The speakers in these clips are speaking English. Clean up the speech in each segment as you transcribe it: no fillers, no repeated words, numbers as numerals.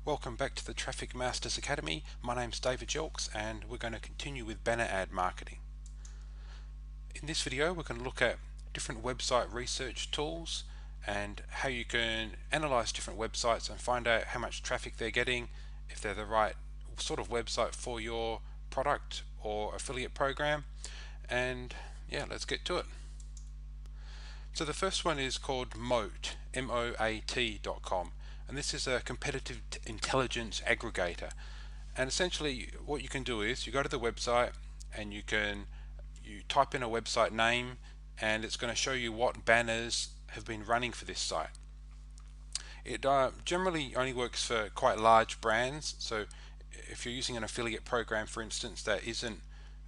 Welcome back to the Traffic Masters Academy. My name's David Jelks and we're going to continue with banner ad marketing. In this video we're going to look at different website research tools and how you can analyze different websites and find out how much traffic they're getting, if they're the right sort of website for your product or affiliate program. And yeah, let's get to it. So the first one is called Moat, MOAT.com, and this is a competitive intelligence aggregator. And essentially what you can do is you go to the website and you type in a website name and it's going to show you what banners have been running for this site. It generally only works for quite large brands, so if you're using an affiliate program, for instance, that isn't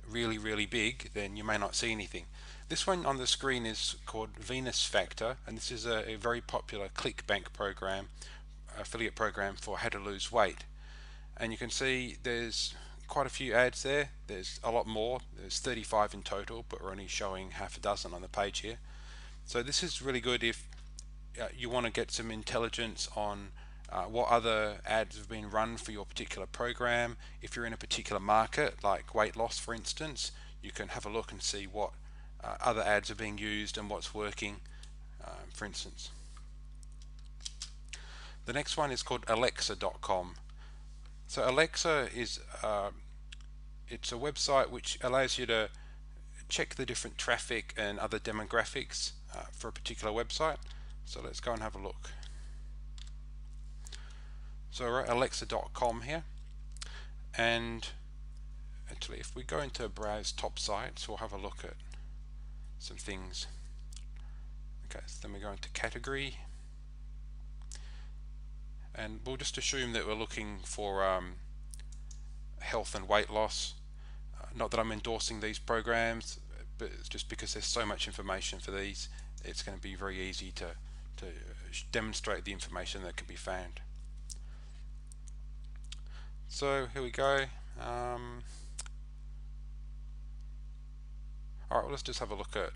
really big, then you may not see anything. This one on the screen is called Venus Factor, and this is a very popular ClickBank program, affiliate program for how to lose weight. And you can see there's quite a few ads there. There's a lot more. There's 35 in total, but we're only showing half a dozen on the page here. So this is really good if you want to get some intelligence on what other ads have been run for your particular program. If you're in a particular market, like weight loss for instance, you can have a look and see what other ads are being used and what's working, for instance. The next one is called Alexa.com. So Alexa is it's a website which allows you to check the different traffic and other demographics for a particular website. So let's go and have a look. So we're at Alexa.com here, and actually if we go into browse top sites, we'll have a look at some things. Okay, so then we go into category, and we'll just assume that we're looking for health and weight loss. Not that I'm endorsing these programs, but it's just because there's so much information for these, it's going to be very easy to demonstrate the information that can be found. So here we go. Alright, well, let's just have a look at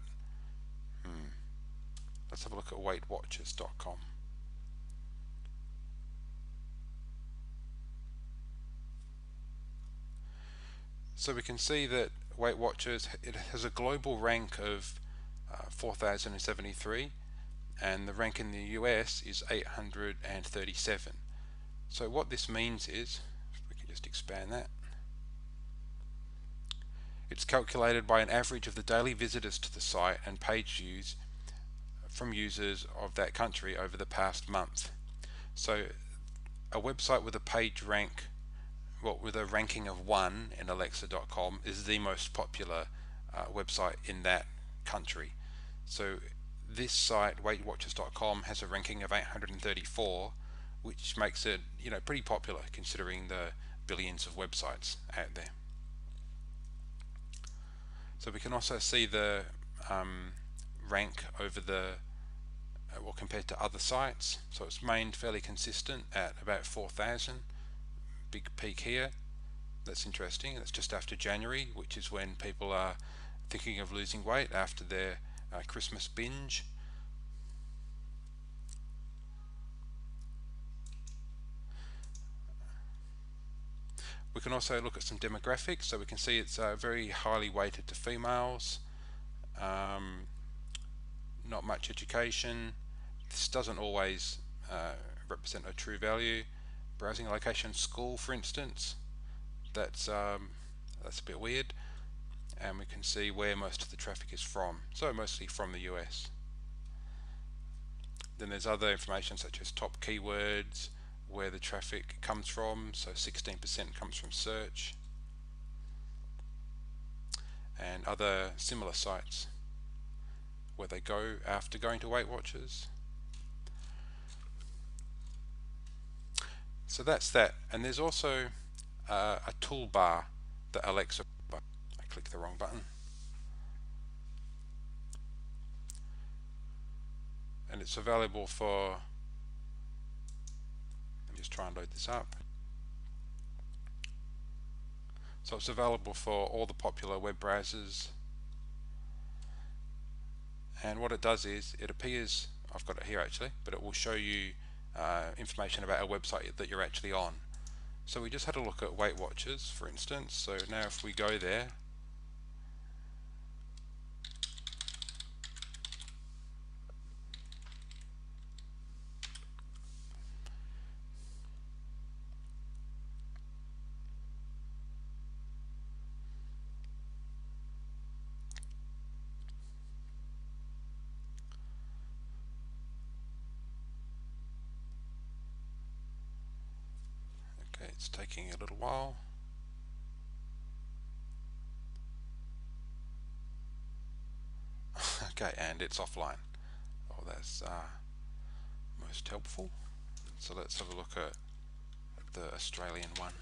weightwatchers.com. So we can see that Weight Watchers, it has a global rank of 4,073, and the rank in the US is 837. So what this means is, if we can just expand that, it's calculated by an average of the daily visitors to the site and page views from users of that country over the past month. So a website with a page rank, well, with a ranking of 1 in Alexa.com is the most popular website in that country. So this site, weightwatchers.com, has a ranking of 834, which makes it, pretty popular considering the billions of websites out there. So we can also see the rank over compared to other sites. So it's remained fairly consistent at about 4,000. Big peak here. That's interesting. That's just after January, which is when people are thinking of losing weight after their Christmas binge. We can also look at some demographics. So we can see it's very highly weighted to females. Not much education. This doesn't always represent a true value. Browsing location school, for instance, that's a bit weird. And we can see where most of the traffic is from, so mostly from the US. Then there's other information such as top keywords, where the traffic comes from, so 16% comes from search, and other similar sites where they go after going to Weight Watchers. So that's that, and there's also a toolbar that Alexa, I clicked the wrong button, and it's available for, let me just try and load this up. So it's available for all the popular web browsers, and what it does is it appears, I've got it here actually, but it will show you information about a website that you're actually on. So we just had a look at Weight Watchers, for instance. So now if we go there, okay, it's taking a little while. Okay, and it's offline. Oh, that's most helpful. So let's have a look at the Australian one.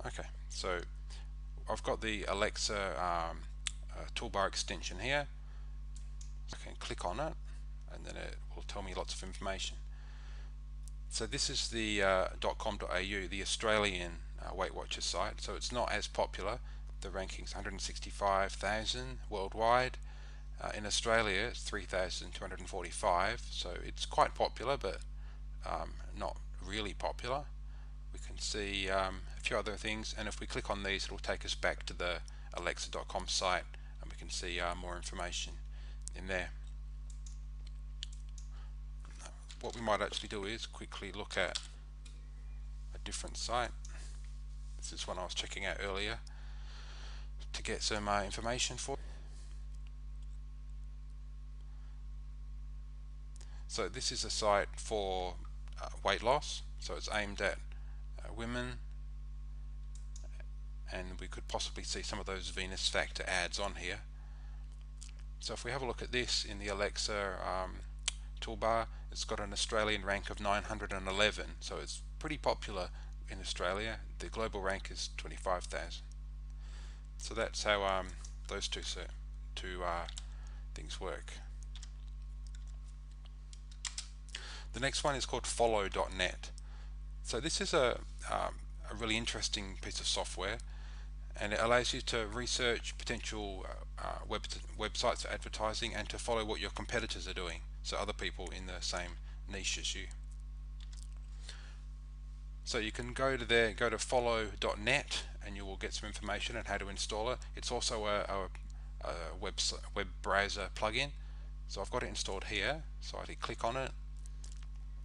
Okay, so I've got the Alexa toolbar extension here. I can click on it and then it will tell me lots of information. So this is the .com.au, the Australian Weight Watchers site. So it's not as popular. The ranking's 165,000 worldwide. In Australia it's 3,245, so it's quite popular, but not really popular. We can see a few other things, and if we click on these, it will take us back to the alexa.com site, and we can see more information in there. What we might actually do is quickly look at a different site. This is one I was checking out earlier to get some information for. So this is a site for weight loss, so it's aimed at women, and we could possibly see some of those Venus Factor ads on here. So if we have a look at this in the Alexa toolbar, it's got an Australian rank of 911, so it's pretty popular in Australia. The global rank is 25,000. So that's how those two things work. The next one is called follow.net. So this is a really interesting piece of software, and it allows you to research potential websites for advertising and to follow what your competitors are doing, so other people in the same niche as you. So you can go to follow.net, and you will get some information on how to install it. It's also a web browser plugin. So I've got it installed here, so I click on it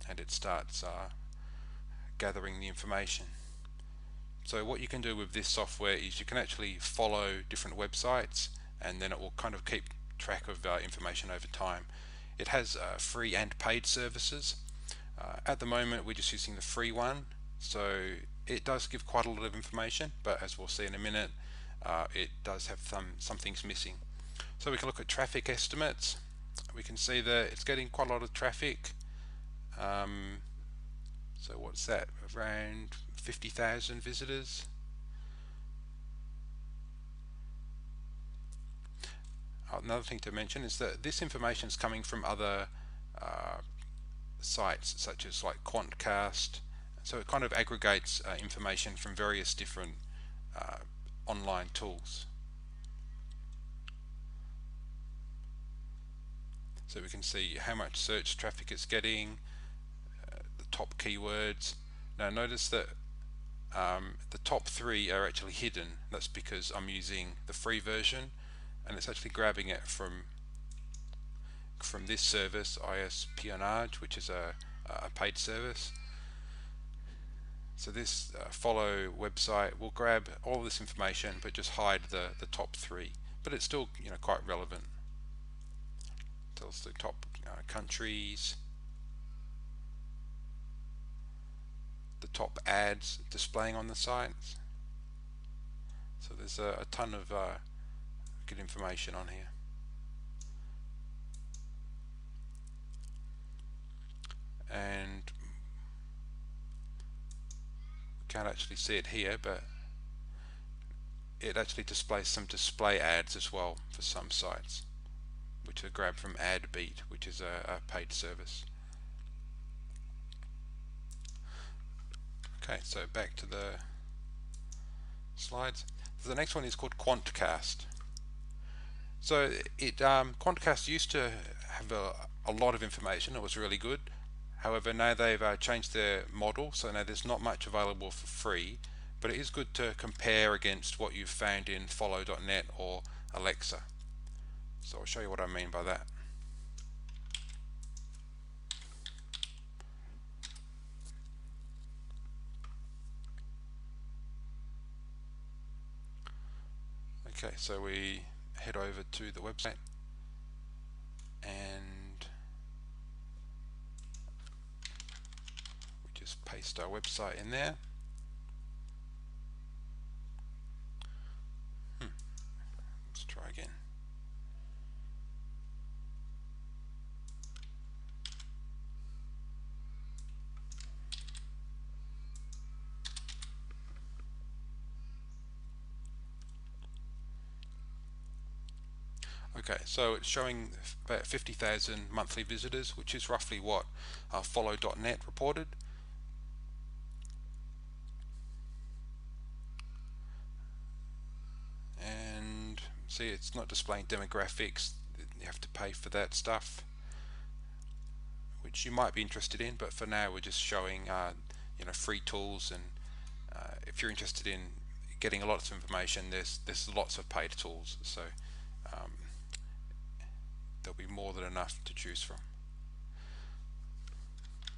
and it starts gathering the information. So what you can do with this software is you can actually follow different websites, and then it will kind of keep track of information over time. It has free and paid services. At the moment we're just using the free one, so it does give quite a lot of information, but as we'll see in a minute, it does have some things missing. So we can look at traffic estimates. We can see that it's getting quite a lot of traffic. So what's that? Around 50,000 visitors. Another thing to mention is that this information is coming from other sites such as like Quantcast. So it kind of aggregates information from various different online tools. So we can see how much search traffic it's getting, the top keywords. Now notice that the top 3 are actually hidden. That's because I'm using the free version, and it's actually grabbing it from this service, iEspionage, which is a paid service. So this follow website will grab all of this information but just hide the top 3, but it's still quite relevant. Tells the top countries, the top ads displaying on the sites. So there's a ton of good information on here. And we can't actually see it here, but it actually displays some display ads as well for some sites, which are grabbed from AdBeat, which is a paid service. Okay, so back to the slides. So the next one is called Quantcast. So Quantcast used to have a lot of information. It was really good. However, now they've changed their model, so now there's not much available for free, but it is good to compare against what you've found in Follow.net or Alexa. So I'll show you what I mean by that. Okay, so we head over to the website and we just paste our website in there. Let's try again. Okay, so it's showing about 50,000 monthly visitors, which is roughly what Follow.net reported. And see, it's not displaying demographics. You have to pay for that stuff, which you might be interested in, but for now we're just showing free tools, and if you're interested in getting a lot of information, there's lots of paid tools, so there'll be more than enough to choose from.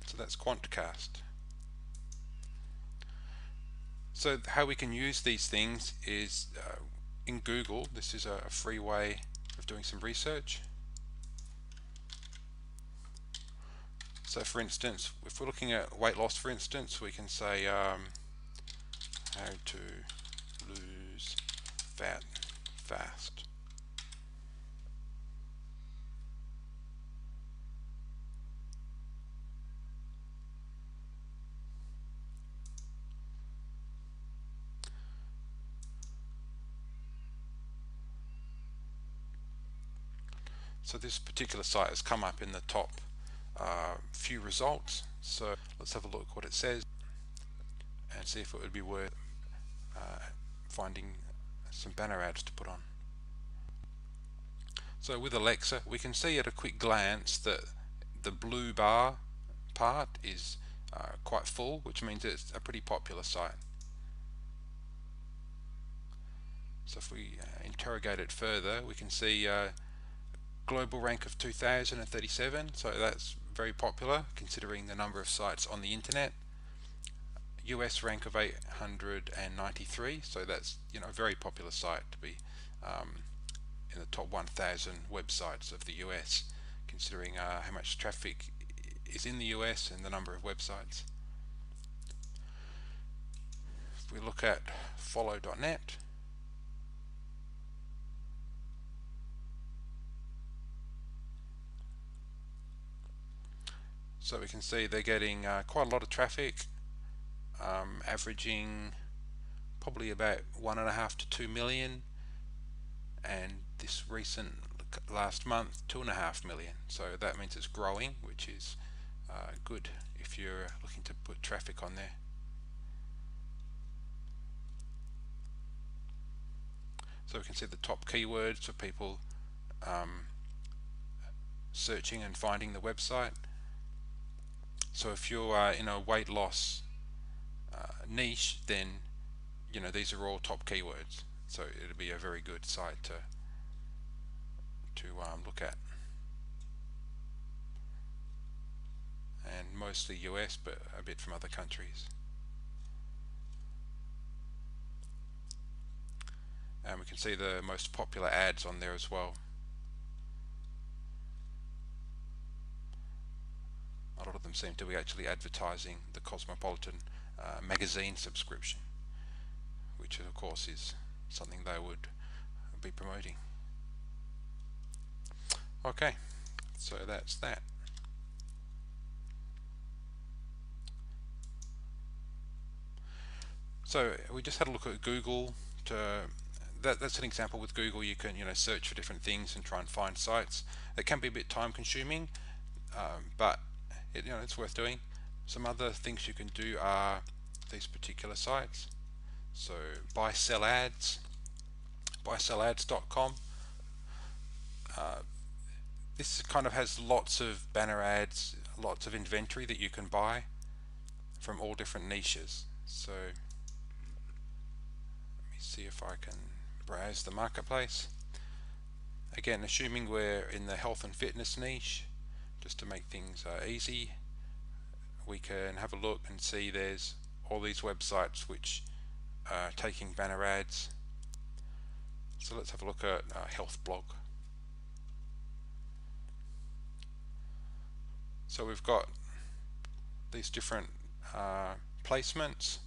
So that's Quantcast. So how we can use these things is in Google. This is a free way of doing some research. So for instance, if we're looking at weight loss, for instance, we can say how to lose fat fast. So this particular site has come up in the top few results. So let's have a look what it says and see if it would be worth finding some banner ads to put on. So with Alexa, we can see at a quick glance that the blue bar part is quite full, which means it's a pretty popular site. So if we interrogate it further, we can see global rank of 2037, so that's very popular considering the number of sites on the internet. US rank of 893, so that's a very popular site to be in the top 1,000 websites of the US, considering how much traffic is in the US and the number of websites. If we look at Follow.net, so we can see they're getting quite a lot of traffic, averaging probably about 1.5 to 2 million, and this recent last month 2.5 million. So that means it's growing, which is good if you're looking to put traffic on there. So we can see the top keywords for people searching and finding the website. So if you're in a weight loss niche, then these are all top keywords. So it'll be a very good site to look at. And mostly US, but a bit from other countries. And we can see the most popular ads on there as well. A lot of them seem to be actually advertising the Cosmopolitan magazine subscription, which of course is something they would be promoting. Okay, so that's that. So we just had a look at Google. That's an example with Google. You can search for different things and try and find sites. It can be a bit time consuming, but it's worth doing. Some other things you can do are these particular sites. So buy sell ads, buysellads.com. This kind of has lots of banner ads, lots of inventory that you can buy from all different niches. So let me see if I can browse the marketplace. Again, assuming we're in the health and fitness niche, just to make things easy, we can have a look and see there's all these websites which are taking banner ads. So let's have a look at Health Blog. So we've got these different placements,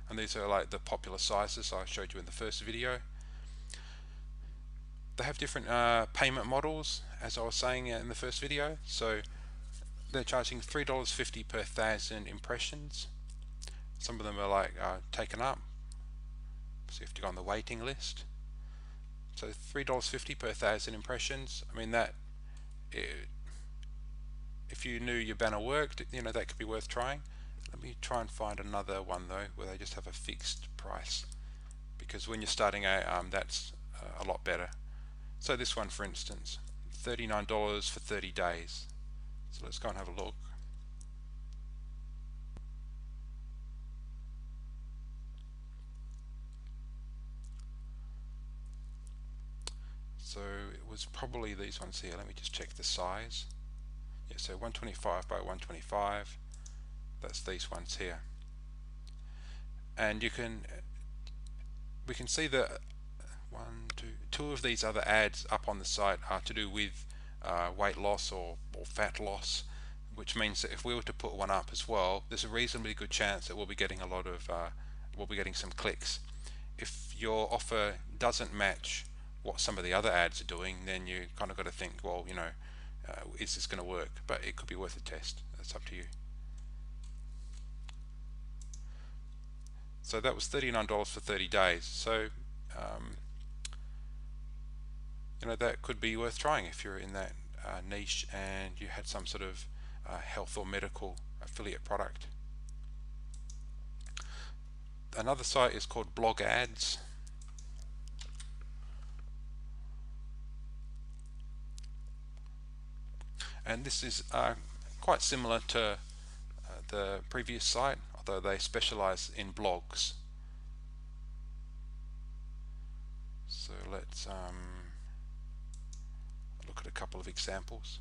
and these are like the popular sizes I showed you in the first video. They have different payment models, as I was saying in the first video. So they're charging $3.50 per 1,000 impressions. Some of them are like taken up, so you have to go on the waiting list. So $3.50 per 1,000 impressions. I mean, that if you knew your banner worked, you know, that could be worth trying. Let me try and find another one though where they just have a fixed price, because when you're starting out, that's a lot better. So this one, for instance, $39 for 30 days. So let's go and have a look. So it was probably these ones here. Let me just check the size. Yeah, so 125 by 125. That's these ones here. And we can see that two of these other ads up on the site are to do with weight loss or fat loss, which means that if we were to put one up as well, there's a reasonably good chance that we'll be getting we'll be getting some clicks. If your offer doesn't match what some of the other ads are doing, then you kind of got to think, well, you know, is this going to work? But it could be worth a test. That's up to you. So that was $39 for 30 days. So you know, that could be worth trying if you're in that niche and you had some sort of health or medical affiliate product. Another site is called Blog Ads. And this is quite similar to the previous site, although they specialize in blogs. So let's look at a couple of examples.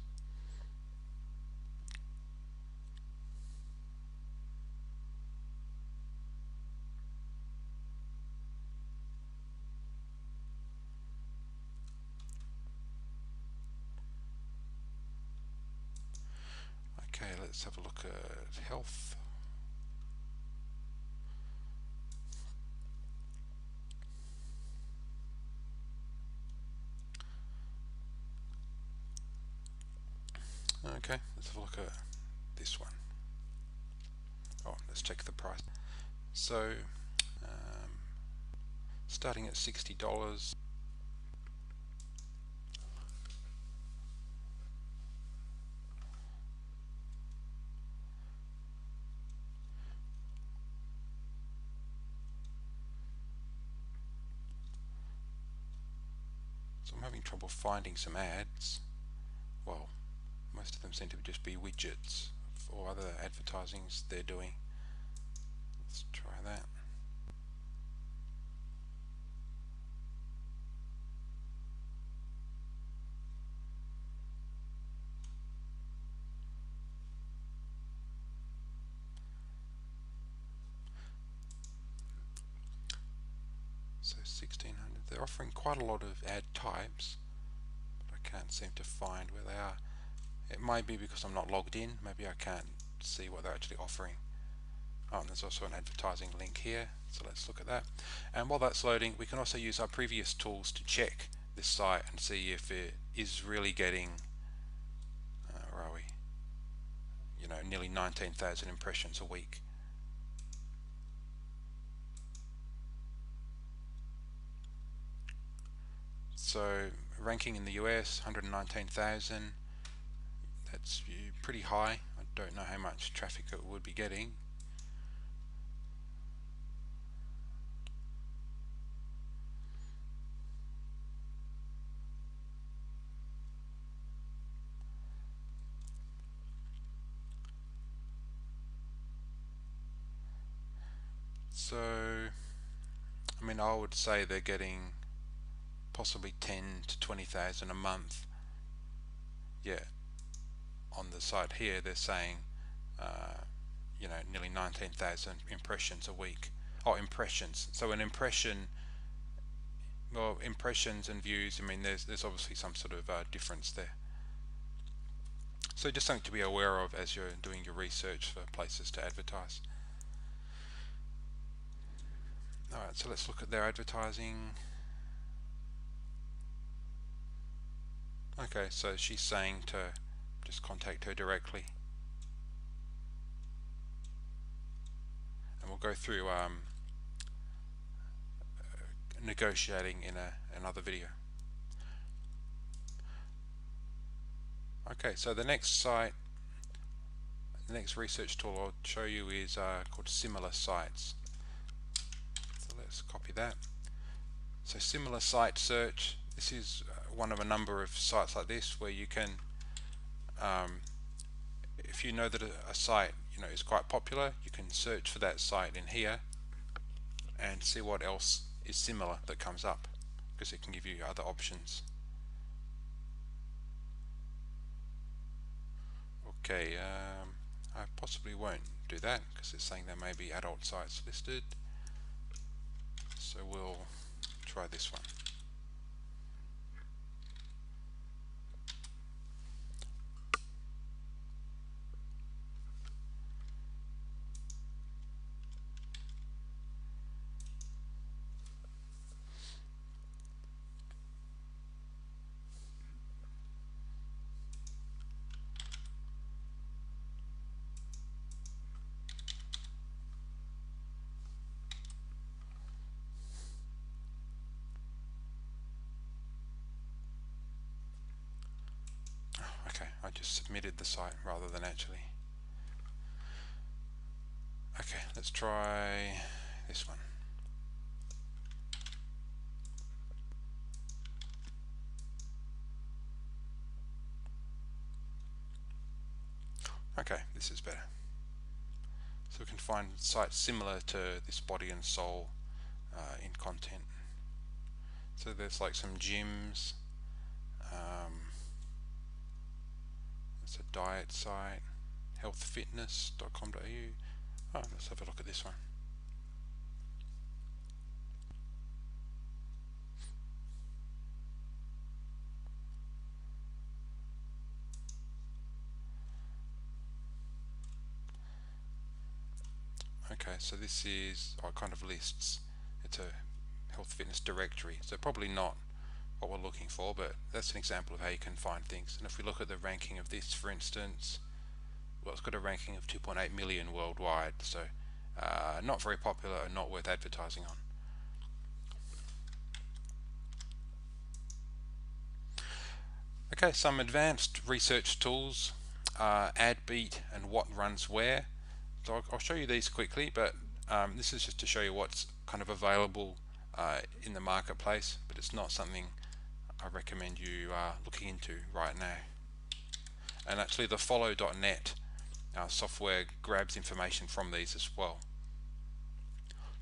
Okay, let's have a look at health. Okay, let's have a look at this one. Oh, let's check the price. So, starting at $60. So I'm having trouble finding some ads. Well, most of them seem to just be widgets or other advertisings they're doing. Let's try that. So 1600. They're offering quite a lot of ad types, but I can't seem to find where they are. It might be because I'm not logged in. Maybe I can't see what they're actually offering. Oh, and there's also an advertising link here, so let's look at that. And while that's loading, we can also use our previous tools to check this site and see if it is really getting, where are we? You know, nearly 19,000 impressions a week. So ranking in the US, 119,000. That's pretty high. I don't know how much traffic it would be getting. So I mean, I would say they're getting possibly 10 to 20,000 a month. Yeah, on the site here they're saying you know, nearly 19,000 impressions a week. Oh, impressions. So an impression, well, impressions and views, I mean, there's obviously some sort of difference there. So just something to be aware of as you're doing your research for places to advertise. Alright, so let's look at their advertising. Okay, so she's saying to just contact her directly. And we'll go through negotiating in another video. Okay, so the next site, the next research tool I'll show you is called Similar Sites. So let's copy that. So Similar Site Search, this is one of a number of sites like this where you can, if you know that a site is quite popular, you can search for that site in here and see what else is similar that comes up, because it can give you other options. Okay, I possibly won't do that because it's saying there may be adult sites listed, so we'll try this one. Okay, I just submitted the site rather than actually. Okay, let's try this one. Okay, this is better. So we can find sites similar to this body and soul in content. So there's like some gyms. It's a diet site, healthfitness.com.au. Oh, let's have a look at this one. Okay, so this is kind of lists. It's a health fitness directory, so probably not what we're looking for, but that's an example of how you can find things. And if we look at the ranking of this, for instance, well, it's got a ranking of 2.8 million worldwide, so not very popular and not worth advertising on. Okay, some advanced research tools, AdBeat and What Runs Where. So I'll show you these quickly, but this is just to show you what's kind of available in the marketplace, but it's not something I recommend you looking into right now. And actually the follow.net software grabs information from these as well.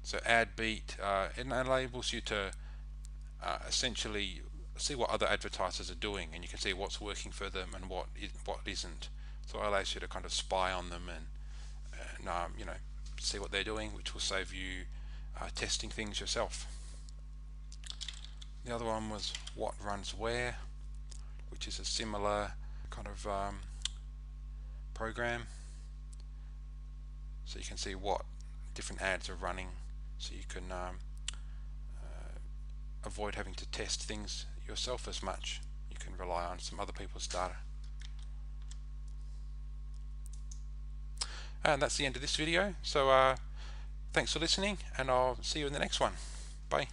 So AdBeat, it enables you to essentially see what other advertisers are doing, and you can see what's working for them and what isn't. So it allows you to kind of spy on them and see what they're doing, which will save you testing things yourself. The other one was What Runs Where, which is a similar kind of program. So you can see what different ads are running, so you can avoid having to test things yourself as much. You can rely on some other people's data. And that's the end of this video. So thanks for listening, and I'll see you in the next one. Bye.